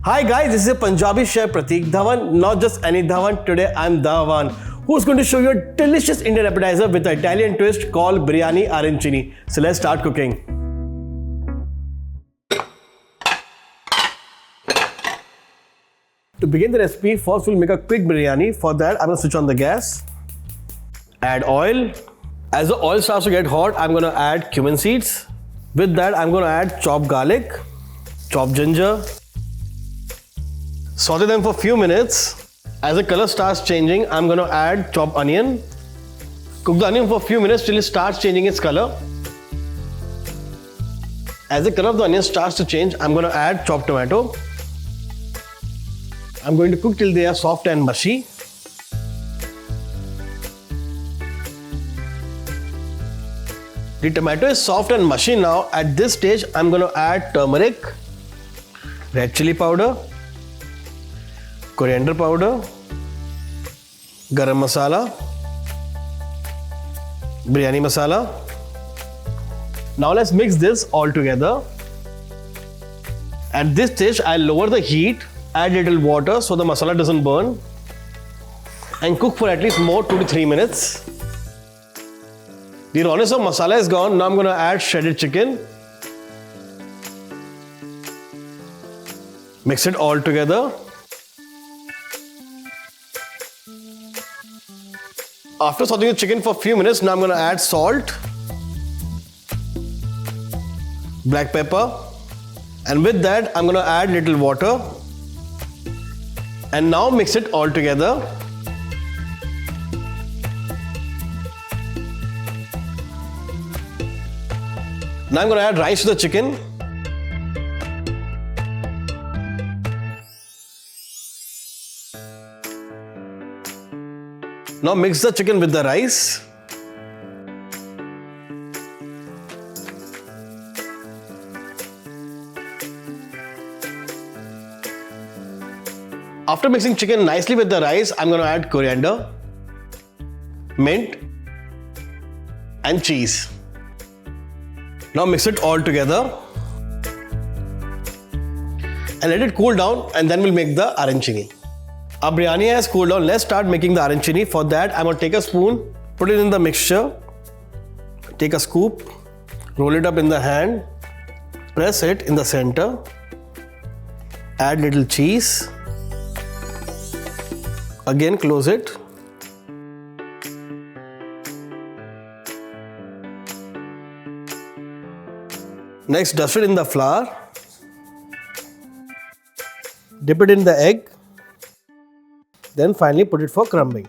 Hi guys, this is a Punjabi chef Prateek Dhawan, not just any Dhawan. Today I'm Dhawan, who's going to show you a delicious Indian appetizer with an Italian twist called Biryani Arancini. So let's start cooking. To begin the recipe, first we'll make a quick biryani. For that, I'm going to switch on the gas. Add oil. As the oil starts to get hot, I'm going to add cumin seeds. With that, I'm going to add chopped garlic, chopped ginger. Saute them for a few minutes. As the color starts changing, I'm going to add chopped onion. Cook the onion for a few minutes till it starts changing its color. As the color of the onion starts to change, I'm going to add chopped tomato. I'm going to cook till they are soft and mushy. The tomato is soft and mushy now. At this stage, I'm going to add turmeric, red chilli powder, coriander powder, Garam Masala, Biryani Masala. Now let's mix this all together. At this stage, I'll lower the heat, add little water so the masala doesn't burn, and cook for at least more 2 to 3 minutes. The rawness of masala is gone. Now I'm going to add shredded chicken. Mix it all together. After sauteing the chicken for a few minutes, now I'm going to add salt, black pepper, and with that I'm going to add little water, and now mix it all together. Now I'm going to add rice to the chicken. Now mix the chicken with the rice. After mixing chicken nicely with the rice, I'm going to add coriander, mint, and cheese. Now mix it all together and let it cool down, and then we'll make the arancini. Our biryani has cooled down. Let's start making the arancini. For that, I'm going to take a spoon, put it in the mixture, take a scoop, roll it up in the hand, press it in the center, add little cheese, again close it. Next, dust it in the flour, dip it in the egg, then finally put it for crumbing.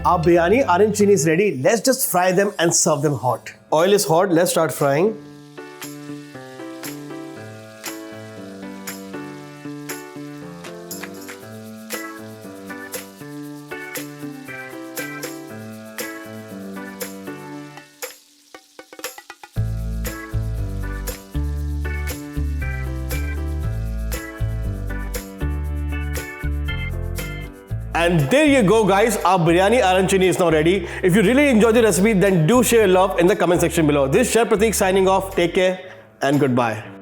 Our biryani arancini is ready. Let's just fry them and serve them hot. Oil is hot. Let's start frying. And there you go guys, our Biryani Arancini is now ready. If you really enjoyed the recipe, then do share your love in the comment section below. This is Chef Prateek signing off. Take care and goodbye.